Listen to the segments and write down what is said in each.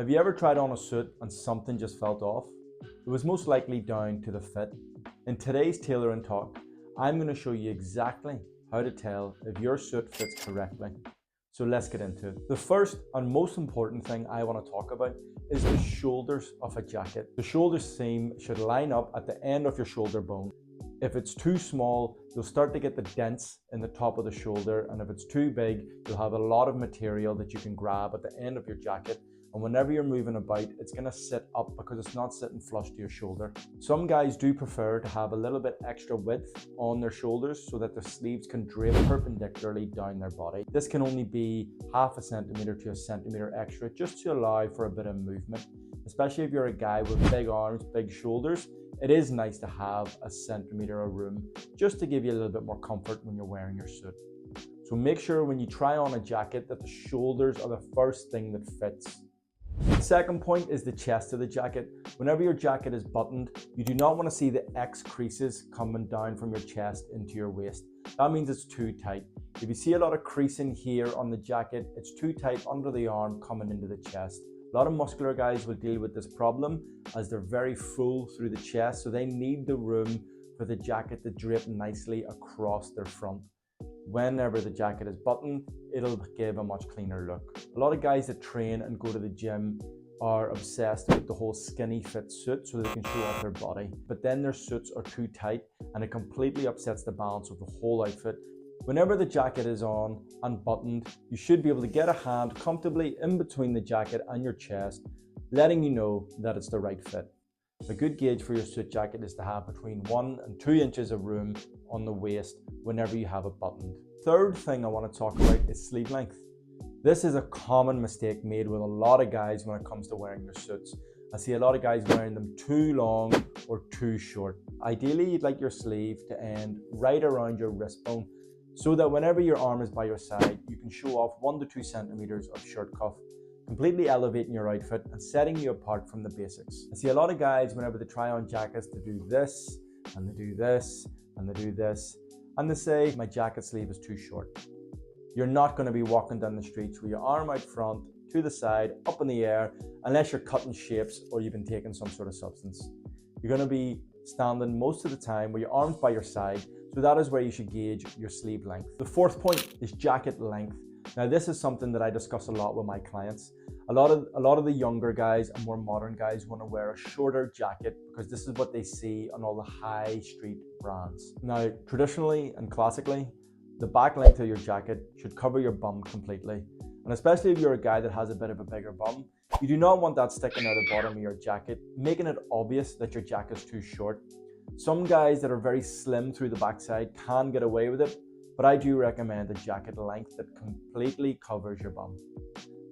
Have you ever tried on a suit and something just felt off? It was most likely down to the fit. In today's Tailoring Talk, I'm going to show you exactly how to tell if your suit fits correctly. So let's get into it. The first and most important thing I want to talk about is the shoulders of a jacket. The shoulder seam should line up at the end of your shoulder bone. If it's too small, you'll start to get the dents in the top of the shoulder, and if it's too big, you'll have a lot of material that you can grab at the end of your jacket, and whenever you're moving about, it's going to sit up because it's not sitting flush to your shoulder. Some guys do prefer to have a little bit extra width on their shoulders so that the sleeves can drape perpendicularly down their body. This can only be half a centimeter to a centimeter extra just to allow for a bit of movement. Especially if you're a guy with big arms, big shoulders, it is nice to have a centimeter of room just to give you a little bit more comfort when you're wearing your suit. So make sure when you try on a jacket that the shoulders are the first thing that fits. The second point is the chest of the jacket. Whenever your jacket is buttoned, you do not want to see the X creases coming down from your chest into your waist. That means it's too tight. If you see a lot of creasing here on the jacket, it's too tight under the arm coming into the chest. A lot of muscular guys will deal with this problem as they're very full through the chest, so they need the room for the jacket to drape nicely across their front. Whenever the jacket is buttoned, it'll give a much cleaner look. A lot of guys that train and go to the gym are obsessed with the whole skinny fit suit so they can show off their body, but then their suits are too tight and it completely upsets the balance of the whole outfit. Whenever the jacket is on and buttoned, you should be able to get a hand comfortably in between the jacket and your chest, letting you know that it's the right fit. A good gauge for your suit jacket is to have between 1 and 2 inches of room on the waist whenever you have it buttoned. Third thing I want to talk about is sleeve length. This is a common mistake made with a lot of guys when it comes to wearing their suits. I see a lot of guys wearing them too long or too short. Ideally, you'd like your sleeve to end right around your wrist bone, so that whenever your arm is by your side, you can show off 1 to 2 centimeters of shirt cuff, completely elevating your outfit and setting you apart from the basics. I see a lot of guys whenever they try on jackets to do this, and they do this, and they do this, and they say, my jacket sleeve is too short. You're not going to be walking down the streets with your arm out front, to the side, up in the air, unless you're cutting shapes or you've been taking some sort of substance. You're going to be standing most of the time with your arms by your side, so that is where you should gauge your sleeve length. The fourth point is jacket length. Now this is something that I discuss a lot with my clients. A lot of the younger guys and more modern guys want to wear a shorter jacket because this is what they see on all the high street brands. Now traditionally and classically, the back length of your jacket should cover your bum completely. And especially if you're a guy that has a bit of a bigger bum, you do not want that sticking out the bottom of your jacket, making it obvious that your jacket's too short. Some guys that are very slim through the backside can get away with it, but I do recommend a jacket length that completely covers your bum.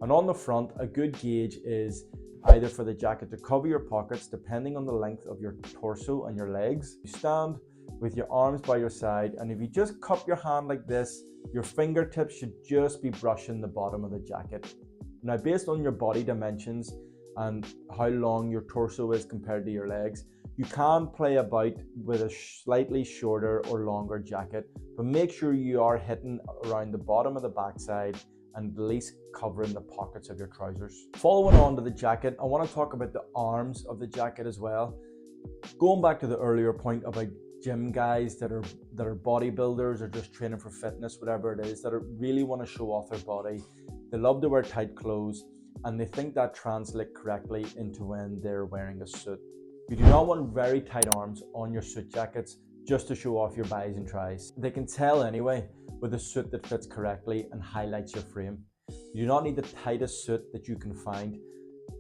And on the front, a good gauge is either for the jacket to cover your pockets, depending on the length of your torso and your legs. You stand with your arms by your side, and if you just cup your hand like this, your fingertips should just be brushing the bottom of the jacket. Now, based on your body dimensions and how long your torso is compared to your legs, you can play about with a slightly shorter or longer jacket, but make sure you are hitting around the bottom of the backside and at least covering the pockets of your trousers. Following on to the jacket, I want to talk about the arms of the jacket as well. Going back to the earlier point about gym guys that are bodybuilders or just training for fitness, whatever it is, that really want to show off their body. They love to wear tight clothes and they think that translates correctly into when they're wearing a suit. You do not want very tight arms on your suit jackets just to show off your bis and tris. They can tell anyway with a suit that fits correctly and highlights your frame. You do not need the tightest suit that you can find.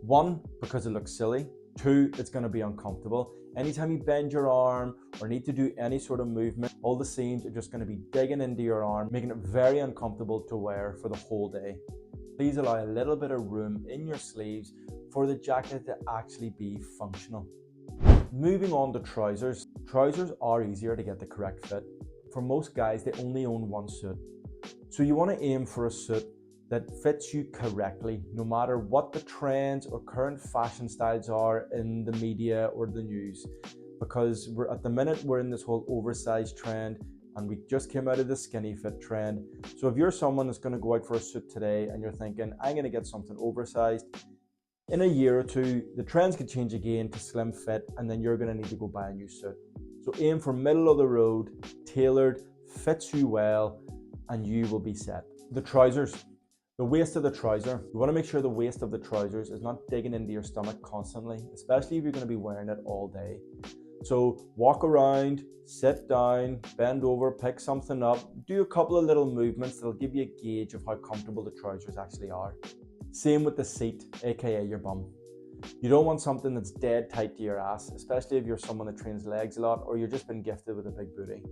1, because it looks silly. 2, it's going to be uncomfortable. Anytime you bend your arm or need to do any sort of movement, all the seams are just going to be digging into your arm, making it very uncomfortable to wear for the whole day. Please allow a little bit of room in your sleeves for the jacket to actually be functional. Moving on to trousers. Trousers are easier to get the correct fit. For most guys, they only own one suit. So you want to aim for a suit that fits you correctly, no matter what the trends or current fashion styles are in the media or the news. Because at the minute, we're in this whole oversized trend, and we just came out of the skinny fit trend. So if you're someone that's going to go out for a suit today and you're thinking, I'm going to get something oversized, In a year or two, the trends could change again to slim fit, and then you're going to need to go buy a new suit. So aim for middle of the road, tailored, fits you well, and you will be set. The trousers. The waist of the trouser. You want to make sure the waist of the trousers is not digging into your stomach constantly, especially if you're going to be wearing it all day. So walk around, sit down, bend over, pick something up, do a couple of little movements that'll give you a gauge of how comfortable the trousers actually are. Same with the seat, aka your bum. You don't want something that's dead tight to your ass, especially if you're someone that trains legs a lot or you've just been gifted with a big booty.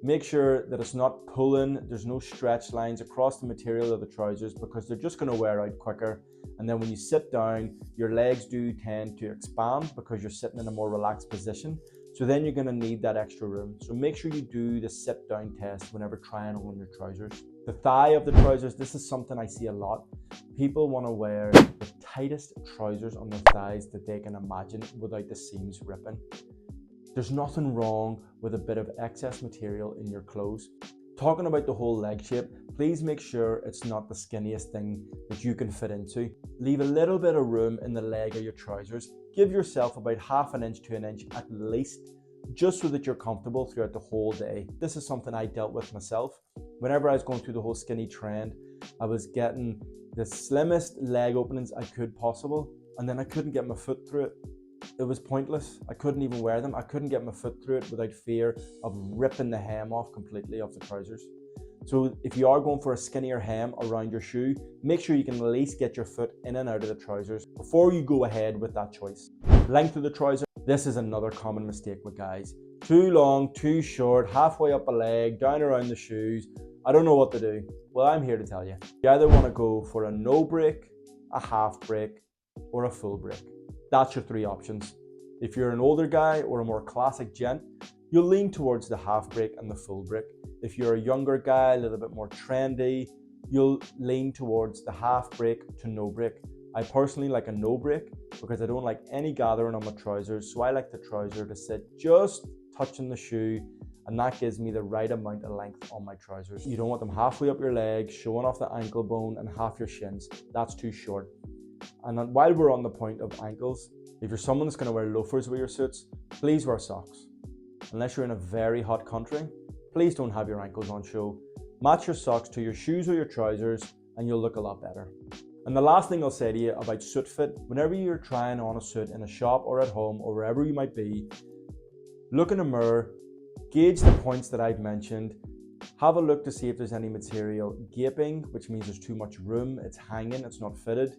Make sure that it's not pulling, there's no stretch lines across the material of the trousers because they're just going to wear out quicker. And then when you sit down, your legs do tend to expand because you're sitting in a more relaxed position. So then you're going to need that extra room. So make sure you do the sit down test whenever trying on your trousers. The thigh of the trousers, this is something I see a lot. People want to wear the tightest trousers on their thighs that they can imagine without the seams ripping. There's nothing wrong with a bit of excess material in your clothes. Talking about the whole leg shape, please make sure it's not the skinniest thing that you can fit into. Leave a little bit of room in the leg of your trousers. Give yourself about ½ an inch to an inch at least, just so that you're comfortable throughout the whole day. This is something I dealt with myself. Whenever I was going through the whole skinny trend, I was getting the slimmest leg openings I could possible, and then I couldn't get my foot through it. It was pointless. I couldn't even wear them. I couldn't get my foot through it without fear of ripping the hem off completely off the trousers. So if you are going for a skinnier hem around your shoe, make sure you can at least get your foot in and out of the trousers before you go ahead with that choice. Length of the trouser. This is another common mistake with guys. Too long, too short, halfway up a leg, down around the shoes. I don't know what to do. Well, I'm here to tell you. You either want to go for a no break, a half break, or a full break. That's your three options. If you're an older guy or a more classic gent, you'll lean towards the half break and the full break. If you're a younger guy, a little bit more trendy, you'll lean towards the half break to no break. I personally like a no break because I don't like any gathering on my trousers, so I like the trouser to sit just touching the shoe, and that gives me the right amount of length on my trousers. You don't want them halfway up your legs, showing off the ankle bone and half your shins. That's too short. And while we're on the point of ankles, if you're someone that's going to wear loafers with your suits, please wear socks. Unless you're in a very hot country, please don't have your ankles on show. Match your socks to your shoes or your trousers and you'll look a lot better. And the last thing I'll say to you about suit fit, whenever you're trying on a suit in a shop or at home or wherever you might be, look in a mirror, gauge the points that I've mentioned, have a look to see if there's any material gaping, which means there's too much room, it's hanging, it's not fitted,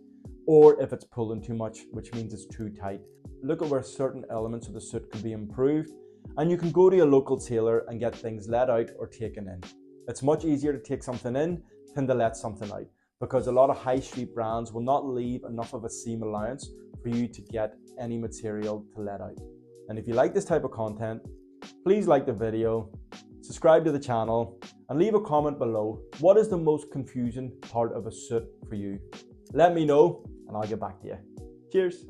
or if it's pulling too much, which means it's too tight. Look at where certain elements of the suit could be improved, and you can go to a local tailor and get things let out or taken in. It's much easier to take something in than to let something out, because a lot of high street brands will not leave enough of a seam allowance for you to get any material to let out. And if you like this type of content, please like the video, subscribe to the channel, and leave a comment below. What is the most confusing part of a suit for you? Let me know and I'll get back to you. Cheers.